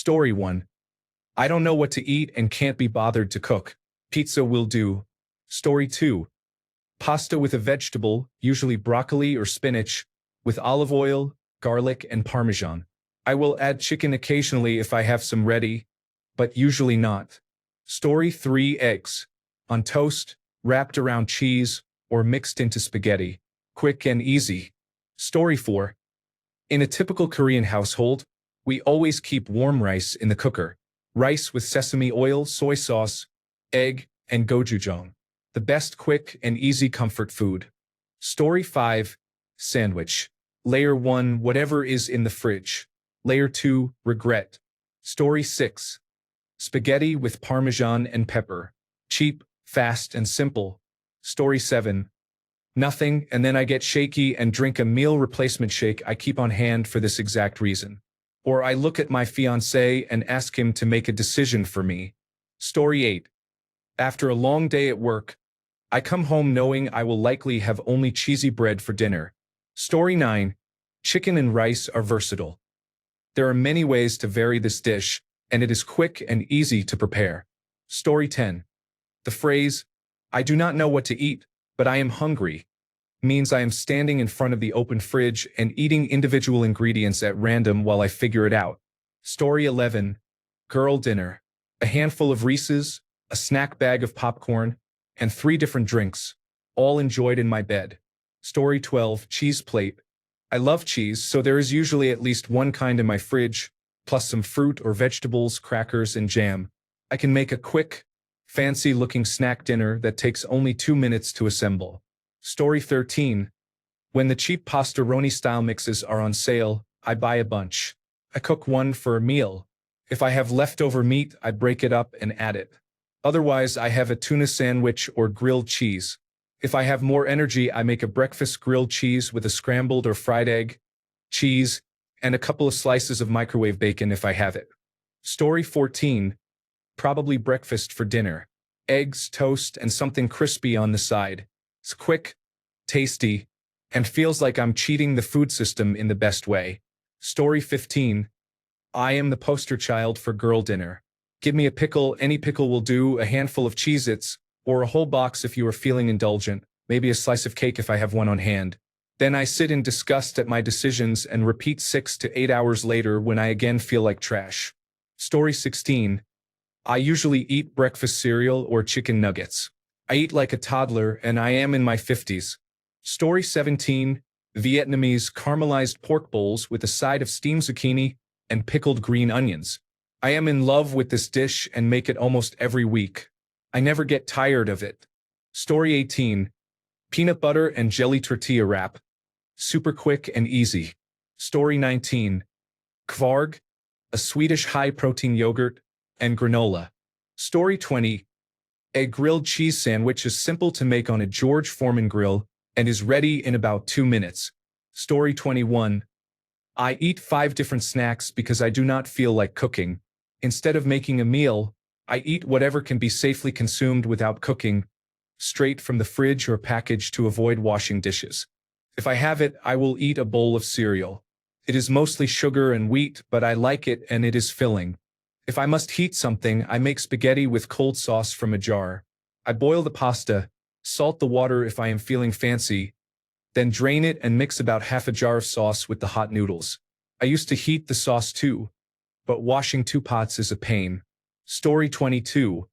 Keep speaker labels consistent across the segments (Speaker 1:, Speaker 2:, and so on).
Speaker 1: Story 1. I don't know what to eat and can't be bothered to cook. Pizza will do. Story 2. Pasta with a vegetable, usually broccoli or spinach, with olive oil, garlic, and parmesan. I will add chicken occasionally if I have some ready, but usually not. Story 3. Eggs. On toast, wrapped around cheese, or mixed into spaghetti. Quick and easy. Story 4. In a typical Korean household, we always keep warm rice in the cooker. Rice with sesame oil, soy sauce, egg, and gochujang. The best quick and easy comfort food. Story 5. Sandwich. Layer 1. Whatever is in the fridge. Layer 2. Regret. Story 6. Spaghetti with parmesan and pepper. Cheap, fast, and simple. Story 7. Nothing, and then I get shaky and drink a meal replacement shake I keep on hand for this exact reason. Or I look at my fiancé and ask him to make a decision for me. Story 8. After a long day at work, I come home knowing I will likely have only cheesy bread for dinner. Story 9. Chicken and rice are versatile. There are many ways to vary this dish, and it is quick and easy to prepare. Story 10. The phrase, "I do not know what to eat, but I am hungry," means I am standing in front of the open fridge and eating individual ingredients at random while I figure it out. Story 11. Girl dinner. A handful of Reese's, a snack bag of popcorn, and 3 different drinks, all enjoyed in my bed. Story 12. Cheese plate. I love cheese, so there is usually at least one kind in my fridge, plus some fruit or vegetables, crackers, and jam. I can make a quick, fancy-looking snack dinner that takes only 2 minutes to assemble. Story 13. When the cheap pastaroni-style mixes are on sale, I buy a bunch. I cook one for a meal. If I have leftover meat, I break it up and add it. Otherwise, I have a tuna sandwich or grilled cheese. If I have more energy, I make a breakfast grilled cheese with a scrambled or fried egg, cheese, and a couple of slices of microwave bacon if I have it. Story 14. Probably breakfast for dinner. Eggs, toast, and something crispy on the side. It's quick, tasty, and feels like I'm cheating the food system in the best way. Story 15. I am the poster child for girl dinner. Give me a pickle, any pickle will do, a handful of Cheez-Its, or a whole box if you are feeling indulgent, maybe a slice of cake if I have one on hand. Then I sit in disgust at my decisions and repeat 6 to 8 hours later when I again feel like trash. Story 16. I usually eat breakfast cereal or chicken nuggets. I eat like a toddler, and I am in my 50s. Story 17. Vietnamese caramelized pork bowls with a side of steamed zucchini and pickled green onions. I am in love with this dish and make it almost every week. I never get tired of it. Story 18. Peanut butter and jelly tortilla wrap. Super quick and easy. Story 19. Kvarg, a Swedish high-protein yogurt, and granola. Story 20. A grilled cheese sandwich is simple to make on a George Foreman grill and is ready in about 2 minutes. Story 21. I eat 5 different snacks because I do not feel like cooking. Instead of making a meal, I eat whatever can be safely consumed without cooking, straight from the fridge or package to avoid washing dishes. If I have it, I will eat a bowl of cereal. It is mostly sugar and wheat, but I like it and it is filling. If I must heat something, I make spaghetti with cold sauce from a jar. I boil the pasta, salt the water if I am feeling fancy, then drain it and mix about half a jar of sauce with the hot noodles. I used to heat the sauce too, but washing 2 pots is a pain. Story 22.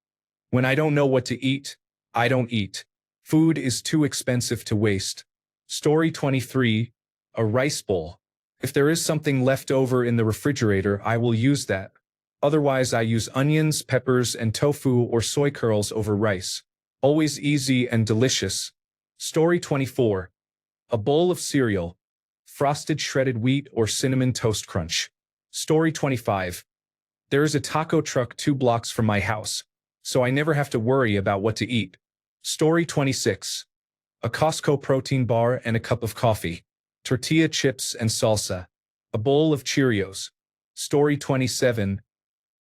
Speaker 1: When I don't know what to eat, I don't eat. Food is too expensive to waste. Story 23. A rice bowl. If there is something left over in the refrigerator, I will use that. Otherwise, I use onions, peppers, and tofu or soy curls over rice. Always easy and delicious. Story 24. A bowl of cereal. Frosted shredded wheat or cinnamon toast crunch. Story 25. There is a taco truck 2 blocks from my house, so I never have to worry about what to eat. Story 26. A Costco protein bar and a cup of coffee. Tortilla chips and salsa. A bowl of Cheerios. Story 27.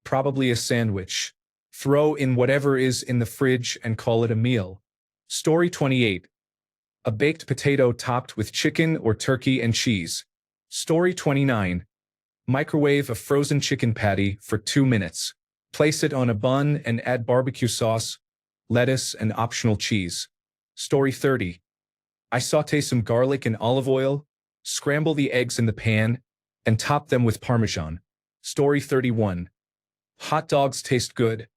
Speaker 1: Probably a sandwich. Throw in whatever is in the fridge and call it a meal. Story 28. A baked potato topped with chicken or turkey and cheese. Story 29. Microwave a frozen chicken patty for 2 minutes. Place it on a bun and add barbecue sauce, lettuce, and optional cheese. Story 30. I saute some garlic in olive oil, scramble the eggs in the pan, and top them with Parmesan. Story 31. Hot dogs taste good,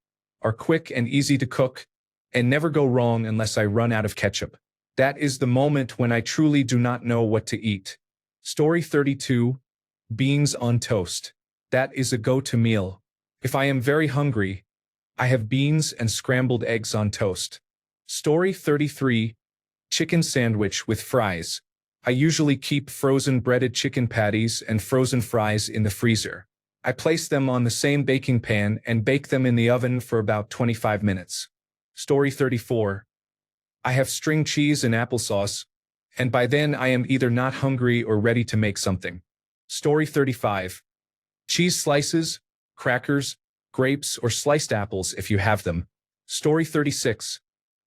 Speaker 1: are quick and easy to cook, and never go wrong unless I run out of ketchup. That is the moment when I truly do not know what to eat. Story 32. Beans on toast. That is a go-to meal. If I am very hungry, I have beans and scrambled eggs on toast. Story 33. Chicken sandwich with fries. I usually keep frozen breaded chicken patties and frozen fries in the freezer. I place them on the same baking pan and bake them in the oven for about 25 minutes. Story 34. I have string cheese and applesauce, and by then I am either not hungry or ready to make something. Story 35. Cheese slices, crackers, grapes, or sliced apples if you have them. Story 36.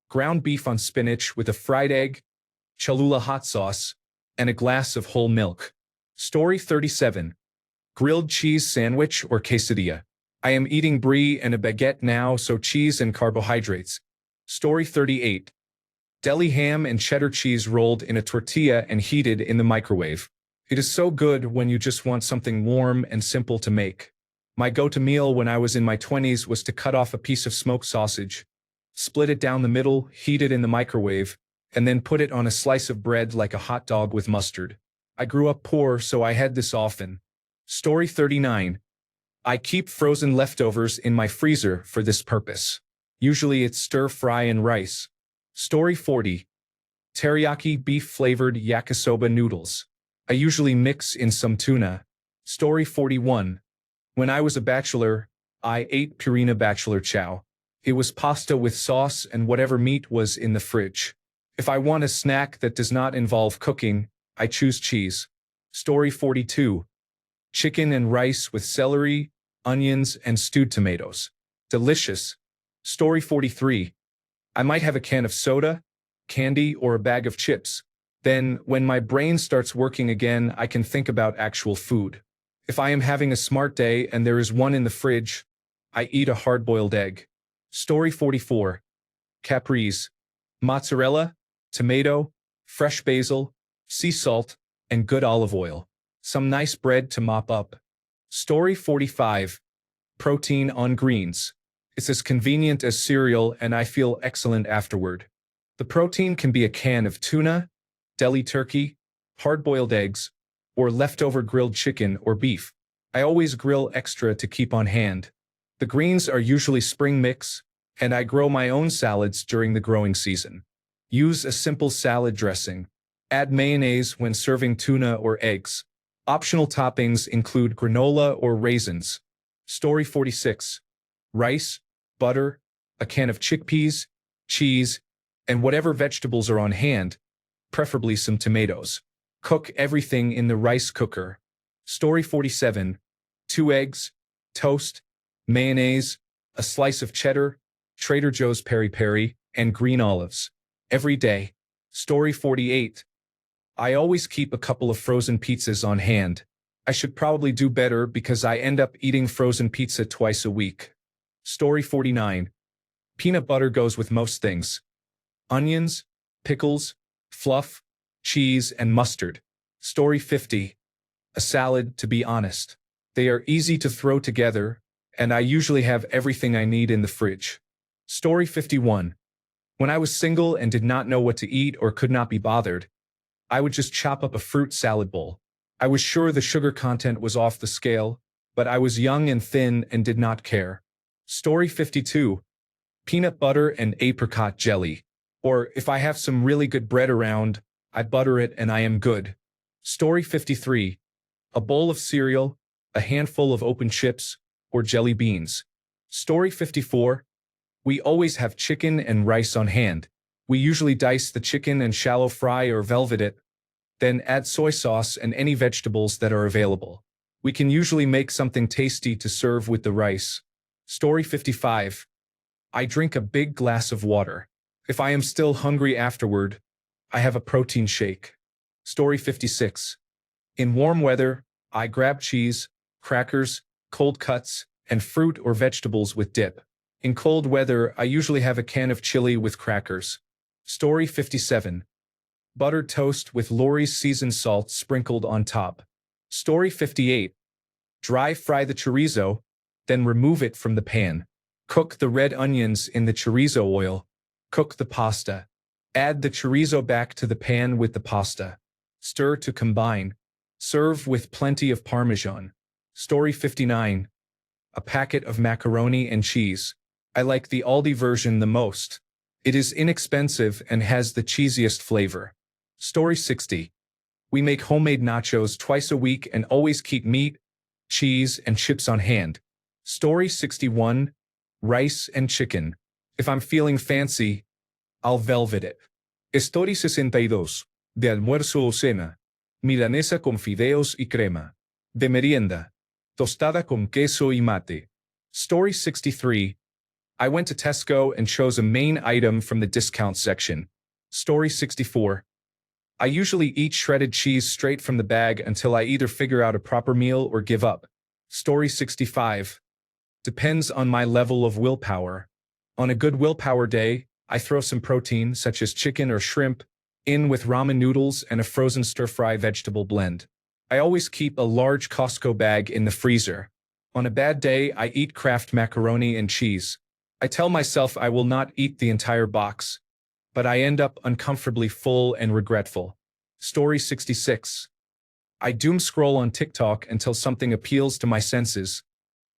Speaker 1: Ground beef on spinach with a fried egg, Cholula hot sauce, and a glass of whole milk. Story 37. Grilled cheese sandwich or quesadilla. I am eating brie and a baguette now, so cheese and carbohydrates. Story 38. Deli ham and cheddar cheese rolled in a tortilla and heated in the microwave. It is so good when you just want something warm and simple to make. My go-to meal when I was in my 20s was to cut off a piece of smoked sausage, split it down the middle, heat it in the microwave, and then put it on a slice of bread like a hot dog with mustard. I grew up poor, so I had this often. Story 39. I keep frozen leftovers in my freezer for this purpose. Usually it's stir-fry and rice. Story 40. Teriyaki beef-flavored yakisoba noodles. I usually mix in some tuna. Story 41. When I was a bachelor, I ate Purina Bachelor Chow. It was pasta with sauce and whatever meat was in the fridge. If I want a snack that does not involve cooking, I choose cheese. Story 42. Chicken and rice with celery, onions, and stewed tomatoes. Delicious. Story 43. I might have a can of soda, candy, or a bag of chips. Then, when my brain starts working again, I can think about actual food. If I am having a smart day and there is one in the fridge, I eat a hard-boiled egg. Story 44. Caprese. Mozzarella, tomato, fresh basil, sea salt, and good olive oil. Some nice bread to mop up. Story 45. Protein on greens. It's as convenient as cereal and I feel excellent afterward. The protein can be a can of tuna, deli turkey, hard-boiled eggs, or leftover grilled chicken or beef. I always grill extra to keep on hand. The greens are usually spring mix, and I grow my own salads during the growing season. Use a simple salad dressing. Add mayonnaise when serving tuna or eggs. Optional toppings include granola or raisins. Story 46. Rice, butter, a can of chickpeas, cheese, and whatever vegetables are on hand, preferably some tomatoes. Cook everything in the rice cooker. Story 47. 2 eggs, toast, mayonnaise, a slice of cheddar, Trader Joe's peri-peri, and green olives. Every day. Story 48. I always keep a couple of frozen pizzas on hand. I should probably do better because I end up eating frozen pizza twice a week. Story 49. Peanut butter goes with most things. Onions, pickles, fluff, cheese, and mustard. Story 50. A salad, to be honest. They are easy to throw together, and I usually have everything I need in the fridge. Story 51. When I was single and did not know what to eat or could not be bothered, I would just chop up a fruit salad bowl. I was sure the sugar content was off the scale, but I was young and thin and did not care. Story 52. Peanut butter and apricot jelly. Or if I have some really good bread around, I butter it and I am good. Story 53. A bowl of cereal, a handful of open chips, or jelly beans. Story 54. We always have chicken and rice on hand. We usually dice the chicken and shallow fry or velvet it, then add soy sauce and any vegetables that are available. We can usually make something tasty to serve with the rice. Story 55. I drink a big glass of water. If I am still hungry afterward, I have a protein shake. Story 56. In warm weather, I grab cheese, crackers, cold cuts, and fruit or vegetables with dip. In cold weather, I usually have a can of chili with crackers. Story 57. Buttered toast with Lori's seasoned salt sprinkled on top. Story 58. Dry fry the chorizo, then remove it from the pan. Cook the red onions in the chorizo oil. Cook the pasta. Add the chorizo back to the pan with the pasta. Stir to combine. Serve with plenty of Parmesan. Story 59. A packet of macaroni and cheese. I like the Aldi version the most. It is inexpensive and has the cheesiest flavor. Story 60. We make homemade nachos twice a week and always keep meat, cheese, and chips on hand. Story 61. Rice and chicken. If I'm feeling fancy, I'll velvet it. Story 62. De almuerzo o cena. Milanesa con fideos y crema. De merienda. Tostada con queso y mate. Story 63. I went to Tesco and chose a main item from the discount section. Story 64. I usually eat shredded cheese straight from the bag until I either figure out a proper meal or give up. Story 65. Depends on my level of willpower. On a good willpower day, I throw some protein, such as chicken or shrimp, in with ramen noodles and a frozen stir-fry vegetable blend. I always keep a large Costco bag in the freezer. On a bad day, I eat Kraft macaroni and cheese. I tell myself I will not eat the entire box, but I end up uncomfortably full and regretful. Story 66. I doom scroll on TikTok until something appeals to my senses.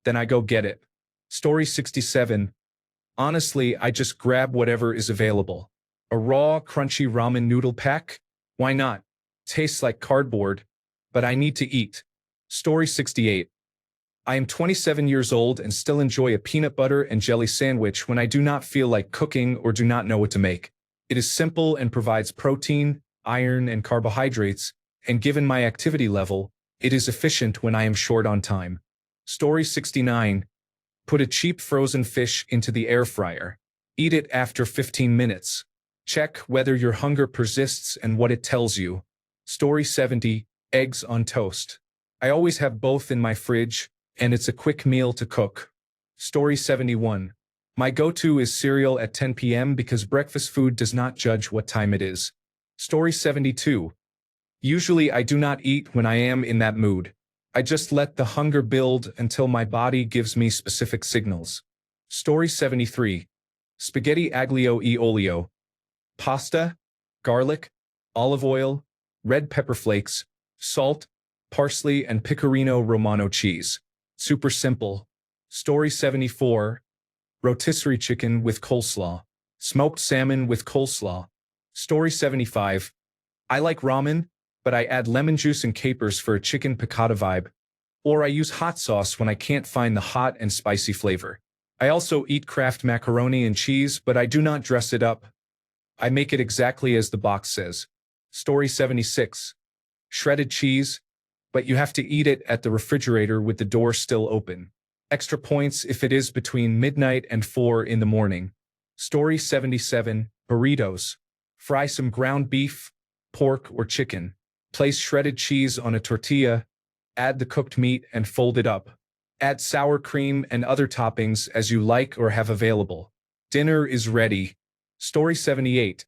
Speaker 1: Then I go get it. Story 67. Honestly, I just grab whatever is available. A raw, crunchy ramen noodle pack? Why not? Tastes like cardboard, but I need to eat. Story 68. I am 27 years old and still enjoy a peanut butter and jelly sandwich when I do not feel like cooking or do not know what to make. It is simple and provides protein, iron, and carbohydrates, and given my activity level, it is efficient when I am short on time. Story 69. Put a cheap frozen fish into the air fryer. Eat it after 15 minutes. Check whether your hunger persists and what it tells you. Story 70. Eggs on toast. I always have both in my fridge, and it's a quick meal to cook. Story 71. My go-to is cereal at 10 p.m. because breakfast food does not judge what time it is. Story 72. Usually I do not eat when I am in that mood. I just let the hunger build until my body gives me specific signals. Story 73. Spaghetti aglio e olio. Pasta, garlic, olive oil, red pepper flakes, salt, parsley, and pecorino romano cheese. Super simple. Story 74. Rotisserie chicken with coleslaw. Smoked salmon with coleslaw. Story 75. I like ramen, but I add lemon juice and capers for a chicken piccata vibe. Or I use hot sauce when I can't find the hot and spicy flavor. I also eat Kraft macaroni and cheese, but I do not dress it up. I make it exactly as the box says. Story 76. Shredded cheese, but you have to eat it at the refrigerator with the door still open. Extra points if it is between midnight and 4 in the morning. Story 77. Burritos. Fry some ground beef, pork, or chicken. Place shredded cheese on a tortilla, add the cooked meat and fold it up. Add sour cream and other toppings as you like or have available. Dinner is ready. Story 78.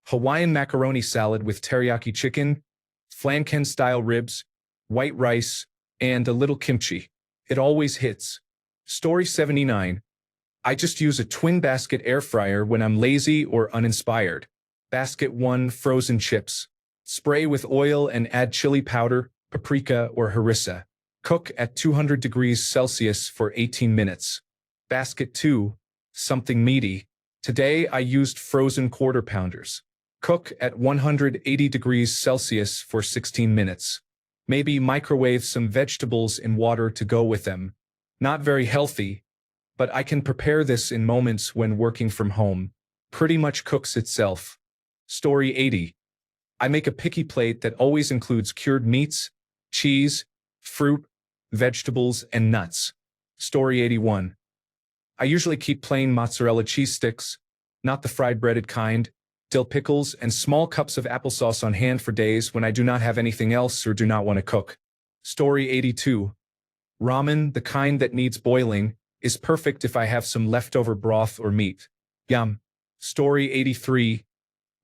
Speaker 1: Hawaiian macaroni salad with teriyaki chicken, flanken-style ribs, white rice, and a little kimchi. It always hits. Story 79. I just use a twin basket air fryer when I'm lazy or uninspired. Basket 1 frozen chips. Spray with oil and add chili powder, paprika, or harissa. Cook at 200 degrees Celsius for 18 minutes. Basket 2. Something meaty. Today I used frozen quarter pounders. Cook at 180 degrees Celsius for 16 minutes. Maybe microwave some vegetables in water to go with them. Not very healthy, but I can prepare this in moments when working from home. Pretty much cooks itself. Story 80. I make a picky plate that always includes cured meats, cheese, fruit, vegetables, and nuts. Story 81. I usually keep plain mozzarella cheese sticks, not the fried breaded kind, dill pickles, and small cups of applesauce on hand for days when I do not have anything else or do not want to cook. Story 82. Ramen, the kind that needs boiling, is perfect if I have some leftover broth or meat. Yum. Story 83.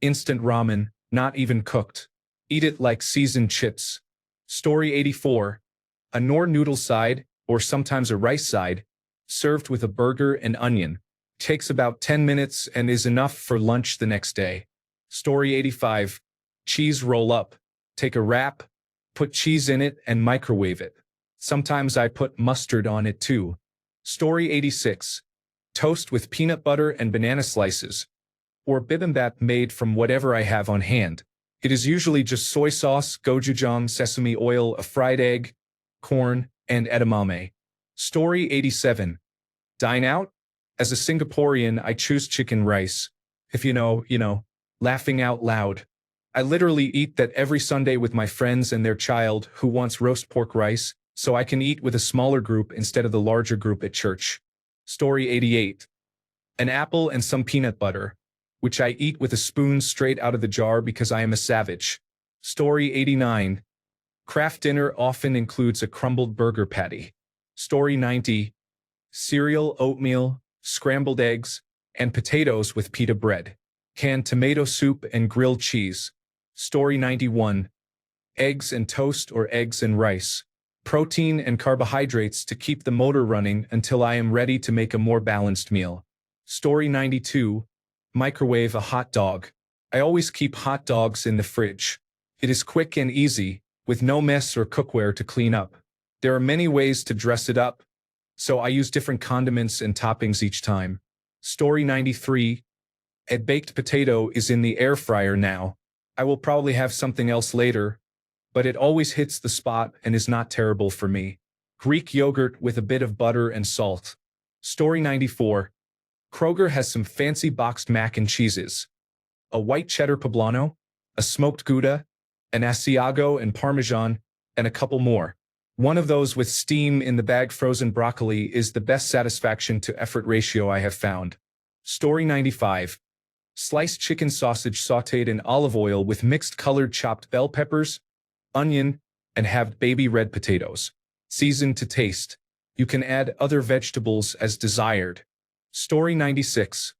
Speaker 1: Instant ramen, not even cooked. Eat it like seasoned chips. Story 84. A Knorr noodle side, or sometimes a rice side, served with a burger and onion. Takes about 10 minutes and is enough for lunch the next day. Story 85. Cheese roll up. Take a wrap, put cheese in it and microwave it. Sometimes I put mustard on it too. Story 86. Toast with peanut butter and banana slices. Or bibimbap made from whatever I have on hand. It is usually just soy sauce, gochujang, sesame oil, a fried egg, corn, and edamame. Story 87. Dine out? As a Singaporean, I choose chicken rice. If you know, laughing out loud. I literally eat that every Sunday with my friends and their child who wants roast pork rice, so I can eat with a smaller group instead of the larger group at church. Story 88. An apple and some peanut butter, which I eat with a spoon straight out of the jar because I am a savage. Story 89. Craft dinner often includes a crumbled burger patty. Story 90. Cereal, oatmeal, scrambled eggs, and potatoes with pita bread. Canned tomato soup and grilled cheese. Story 91. Eggs and toast or eggs and rice. Protein and carbohydrates to keep the motor running until I am ready to make a more balanced meal. Story 92. Microwave a hot dog. I always keep hot dogs in the fridge. It is quick and easy, with no mess or cookware to clean up. There are many ways to dress it up, so I use different condiments and toppings each time. Story 93. A baked potato is in the air fryer now. I will probably have something else later, but it always hits the spot and is not terrible for me. Greek yogurt with a bit of butter and salt. Story 94. Kroger has some fancy boxed mac and cheeses. A white cheddar poblano, a smoked Gouda, an Asiago and Parmesan, and a couple more. One of those with steam in the bag frozen broccoli is the best satisfaction to effort ratio I have found. Story 95. Sliced chicken sausage sautéed in olive oil with mixed colored chopped bell peppers, onion, and halved baby red potatoes. Seasoned to taste. You can add other vegetables as desired. Story 96.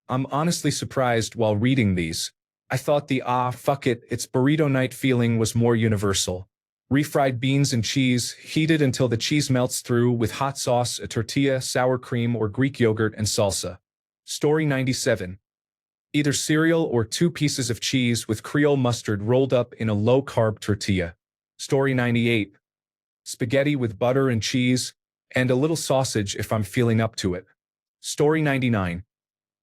Speaker 1: I'm honestly surprised while reading these. I thought the fuck it, it's burrito night feeling was more universal. Refried beans and cheese, heated until the cheese melts through with hot sauce, a tortilla, sour cream, or Greek yogurt and salsa. Story 97. Either cereal or 2 pieces of cheese with Creole mustard rolled up in a low-carb tortilla. Story 98. Spaghetti with butter and cheese, and a little sausage if I'm feeling up to it. Story 99.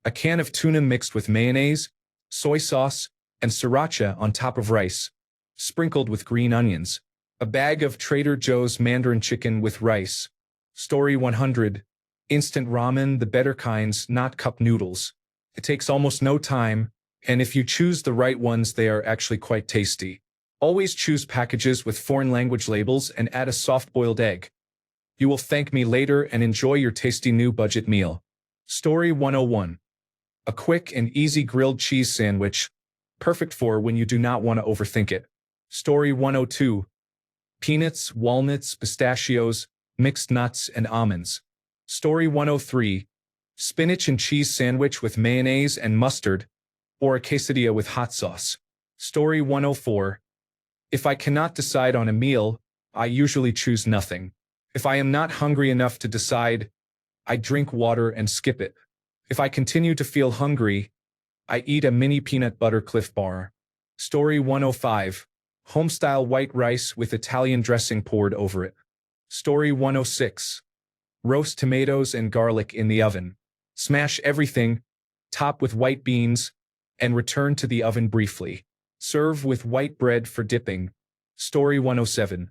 Speaker 1: A can of tuna mixed with mayonnaise, soy sauce, and sriracha on top of rice, sprinkled with green onions. A bag of Trader Joe's Mandarin chicken with rice. Story 100. Instant ramen, the better kinds, not cup noodles. It takes almost no time, and if you choose the right ones, they are actually quite tasty. Always choose packages with foreign language labels and add a soft-boiled egg. You will thank me later and enjoy your tasty new budget meal. Story 101. A quick and easy grilled cheese sandwich, perfect for when you do not want to overthink it. Story 102. Peanuts, walnuts, pistachios, mixed nuts, and almonds. Story 103. Spinach and cheese sandwich with mayonnaise and mustard, or a quesadilla with hot sauce. Story 104. If I cannot decide on a meal, I usually choose nothing. If I am not hungry enough to decide, I drink water and skip it. If I continue to feel hungry, I eat a mini peanut butter Cliff Bar. Story 105. Homestyle white rice with Italian dressing poured over it. Story 106. Roast tomatoes and garlic in the oven. Smash everything, top with white beans, and return to the oven briefly. Serve with white bread for dipping. Story 107.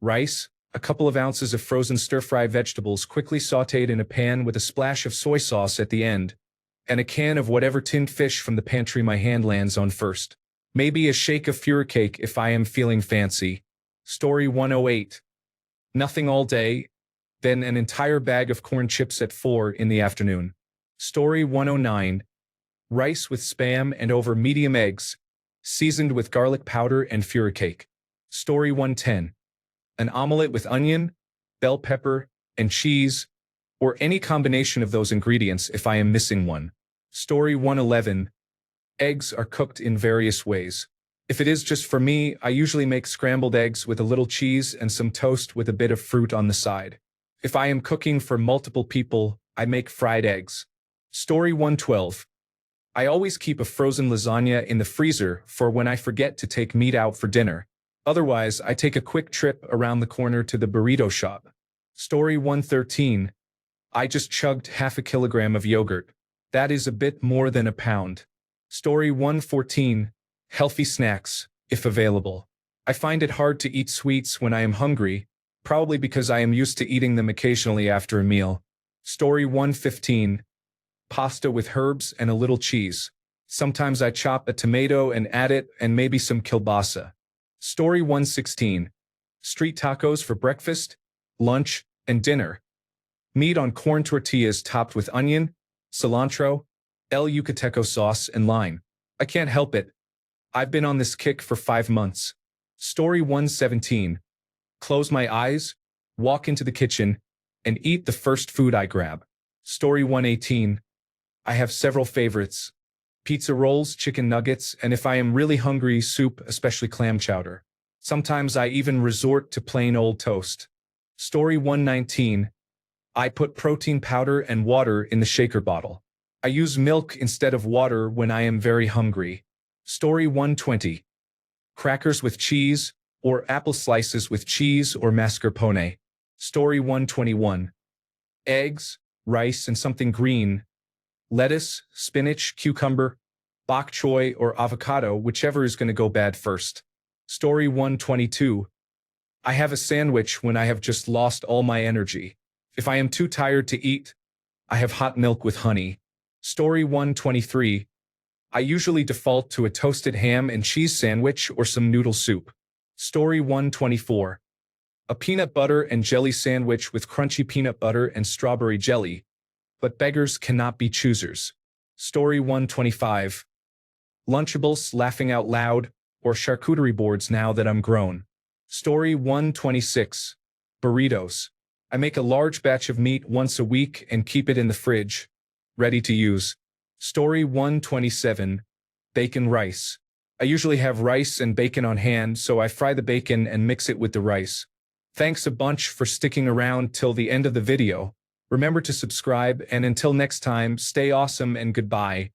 Speaker 1: Rice, a couple of ounces of frozen stir-fry vegetables quickly sautéed in a pan with a splash of soy sauce at the end, and a can of whatever tinned fish from the pantry my hand lands on first. Maybe a shake of furicake if I am feeling fancy. Story 108. Nothing all day, then an entire bag of corn chips at 4 in the afternoon. Story 109. Rice with Spam and over medium eggs, seasoned with garlic powder and furicake. Story 110. An omelette with onion, bell pepper, and cheese, or any combination of those ingredients if I am missing one. Story 111. Eggs are cooked in various ways. If it is just for me, I usually make scrambled eggs with a little cheese and some toast with a bit of fruit on the side. If I am cooking for multiple people, I make fried eggs. Story 112. I always keep a frozen lasagna in the freezer for when I forget to take meat out for dinner. Otherwise, I take a quick trip around the corner to the burrito shop. Story 113. I just chugged half a kilogram of yogurt. That is a bit more than a pound. Story 114. Healthy snacks, if available. I find it hard to eat sweets when I am hungry, probably because I am used to eating them occasionally after a meal. Story 115. Pasta with herbs and a little cheese. Sometimes I chop a tomato and add it and maybe some kielbasa. Story 116. Street tacos for breakfast, lunch, and dinner. Meat on corn tortillas topped with onion, cilantro, El Yucateco sauce, and lime. I can't help it. I've been on this kick for 5 months. Story 117. Close my eyes, walk into the kitchen, and eat the first food I grab. Story 118. I have several favorites. Pizza rolls, chicken nuggets, and if I am really hungry, soup, especially clam chowder. Sometimes I even resort to plain old toast. Story 119. I put protein powder and water in the shaker bottle. I use milk instead of water when I am very hungry. Story 120. Crackers with cheese, or apple slices with cheese or mascarpone. Story 121. Eggs, rice, and something green. Lettuce, spinach, cucumber, bok choy, or avocado, whichever is going to go bad first. Story 122. I have a sandwich when I have just lost all my energy. If I am too tired to eat, I have hot milk with honey. Story 123. I usually default to a toasted ham and cheese sandwich or some noodle soup. Story 124. A peanut butter and jelly sandwich with crunchy peanut butter and strawberry jelly. But beggars cannot be choosers. Story 125. Lunchables, laughing out loud, or charcuterie boards now that I'm grown. Story 126. Burritos. I make a large batch of meat once a week and keep it in the fridge, ready to use. Story 127. Bacon rice. I usually have rice and bacon on hand, so I fry the bacon and mix it with the rice. Thanks a bunch for sticking around till the end of the video. Remember to subscribe, and until next time, stay awesome and goodbye.